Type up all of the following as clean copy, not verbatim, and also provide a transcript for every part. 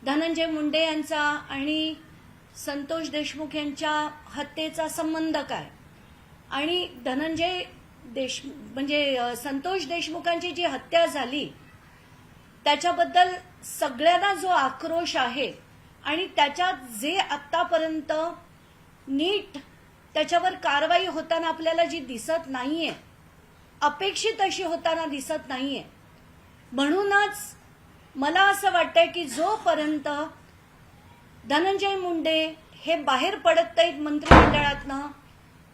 धनंजय मुंडे यांचा आणि संतोष देशमुख यांच्या हत्येचा संबंध काय आणि संतोष देशमुखांची जी हत्या झाली त्याच्याबद्दल सगळ्यांना जो आक्रोश आहे आणि त्याच्यात जे आतापर्यंत नीट त्याच्यावर कारवाई होताना आपल्याला जी दिसत नाहीये, अपेक्षित अशी होताना दिसत नाहीये, म्हणूनच मला असं वाटतंय की जोपर्यंत धनंजय मुंडे हे बाहेर पडत नाहीत मंत्रिमंडळातनं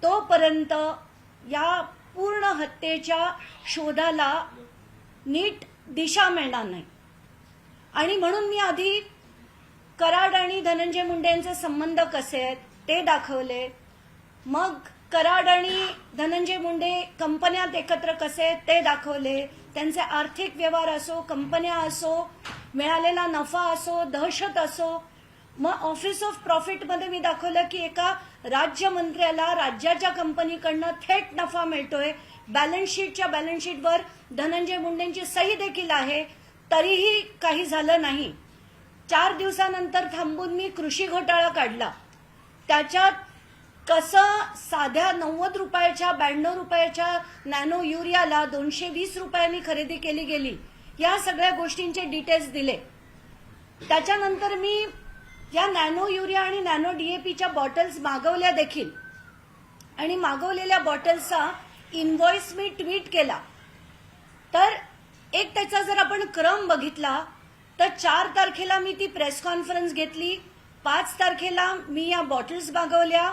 तोपर्यंत या पूर्ण हत्येच्या शोधाला नीट दिशा मिळणार नाही. आणि म्हणून मी आधी कराड आणि धनंजय मुंडे यांचे संबंध कसे आहेत ते दाखवले, मग कराड आणि धनंजय मुंडे कंपन्यात एकत्र कसे आहेत ते दाखवले, त्यांचे आर्थिक व्यवहार असो, कंपन्या असो, मिळालेला नफा असो, दहशत असो. मग ऑफिस ऑफ प्रॉफिटमध्ये मी दाखवलं की एका राज्यमंत्र्याला राज्याच्या कंपनीकडनं थेट नफा मिळतोय, बॅलन्स शीटवर धनंजय मुंडेंची सही देखील आहे, तरीही काही झालं नाही. 4 दिवसानंतर थांबून मी कृषी घोटाळा काढला, त्याच्यात कसं साध्या 90 रुपयाच्या 92 रुपयाच्या नॅनो युरियाला 220 रुपयांनी खरेदी केली गेली, या सगळ्या गोष्टींचे डिटेल्स दिले. त्याच्यानंतर मी या नॅनो युरिया आणि नॅनो डीएपीच्या बॉटल्स मागवल्या देखील आणि मागवलेल्या बॉटल्सचा इनव्हॉइस मी ट्विट केला. तर एक त्याचा जर आपण क्रम बघितला तर 4 तारखेला मी ती प्रेस कॉन्फरन्स घेतली, 5 तारखेला मी या बॉटल्स मागवल्या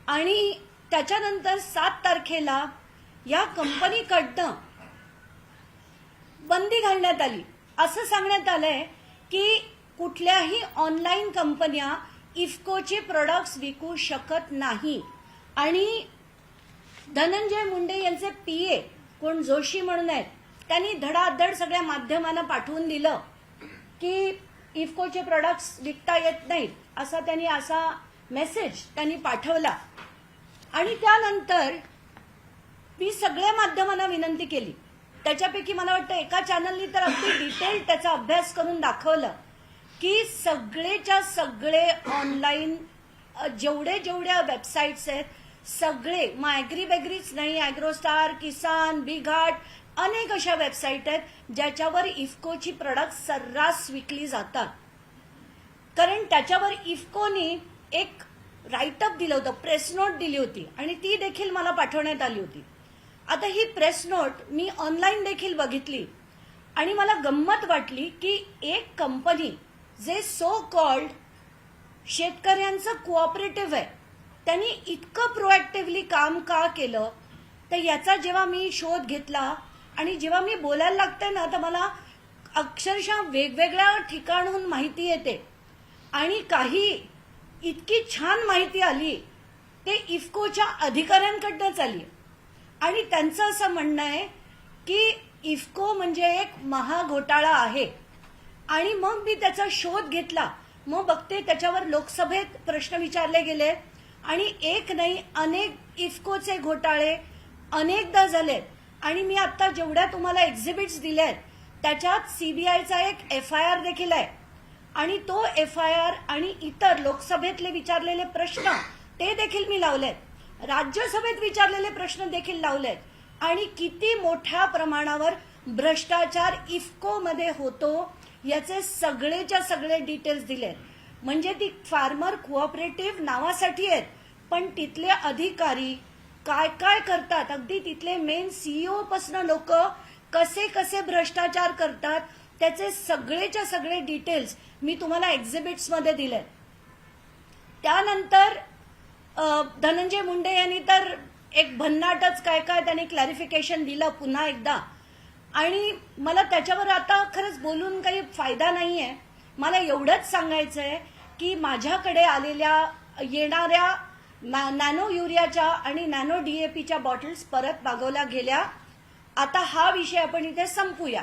आणि त्याच्यानंतर 7 तारखेला या कंपनीकडनं बंदी घालण्यात आली. असं सांगण्यात आलंय की कुठल्याही ऑनलाईन कंपन्या इफ्कोचे प्रोडक्ट्स विकू शकत नाही. आणि धनंजय मुंडे यांचे पीए कोण जोशी म्हणून आहेत, त्यांनी धडाधड सगळ्या माध्यमांना पाठवून दिलं की इफ्कोचे प्रोडक्ट्स विकता येत नाहीत, असा मेसेज त्यांनी पाठवला. आणि त्यानंतर मी सगळ्या माध्यमांना विनंती केली, त्याच्यापैकी मला वाटतं एका चॅनलनी तर अगदी डिटेल त्याचा अभ्यास करून दाखवलं की सगळेच्या सगळे ऑनलाईन जेवढ्या वेबसाईट्स आहेत सगळे, मग ॲग्रीबॅग्रीच नाही, ॲग्रोस्टार, किसान, बिघाट, अनेक अशा वेबसाईट आहेत ज्याच्यावर इफ्कोची प्रोडक्ट सर्रास विकली जातात. कारण त्याच्यावर इफ्कोनी एक राईटअप दिलं होतं, प्रेस नोट दिली होती आणि ती देखील मला पाठवण्यात आली होती. आता ही प्रेस नोट मी ऑनलाईन देखील बघितली आणि मला गंमत वाटली की एक कंपनी जे सो कॉल्ड शेतकऱ्यांचं कोऑपरेटिव्ह आहे, त्यांनी इतकं प्रोएक्टिव्हली काम का केलं, तर याचा जेव्हा मी शोध घेतला आणि जेव्हा मी बोलायला लागते ना तर मला अक्षरशः वेगवेगळ्या ठिकाणहून माहिती येते आणि काही इतकी छान माहिती आली ते इफ्कोच्या अधिकाऱ्यांकडनंच आली. आणि त्यांचं असं म्हणणं आहे की इफ्को म्हणजे एक महाघोटाळा आहे. आणि मग मी त्याचा शोध घेतला, मग बघते त्याच्यावर लोकसभेत प्रश्न विचारले गेले आणि एक नाही अनेक इफ्कोचे घोटाळे अनेकदा झालेत. आणि मी आता जेवढ्या तुम्हाला एक्झिबिट्स दिल्यात त्याच्यात सीबीआयचा एक FIR देखील आहे आणि तो FIR आणि इतर लोकसभेतले विचारलेले प्रश्न ते देखील मी लावलेत, राज्यसभेत विचारलेले प्रश्न देखील लावलेत आणि किती मोठ्या प्रमाणावर भ्रष्टाचार इफ्कोमध्ये होतो याचे सगळेच्या सगळे डिटेल्स दिलेत. म्हणजे ती फार्मर कोऑपरेटिव्ह नावासाठी आहेत, पण तिथले अधिकारी काय काय करतात, अगदी तिथले मेन CEO पासून लोक कसे कसे भ्रष्टाचार करतात त्याचे सगळेच्या सगळे डिटेल्स मी तुम्हाला एक्झिबिट्समध्ये दिलेत. त्यानंतर धनंजय मुंडे यांनी तर एक भन्नाटच काय काय त्यांनी क्लॅरिफिकेशन दिलं पुन्हा एकदा. आणि मला त्याच्यावर आता खरंच बोलून काही फायदा नाहीये. मला एवढंच सांगायचंय की माझ्याकडे येणाऱ्या नॅनो युरियाच्या आणि नॅनो डीएपीच्या बॉटल्स परत मागवल्या गेल्या. आता हा विषय आपण इथे संपूया.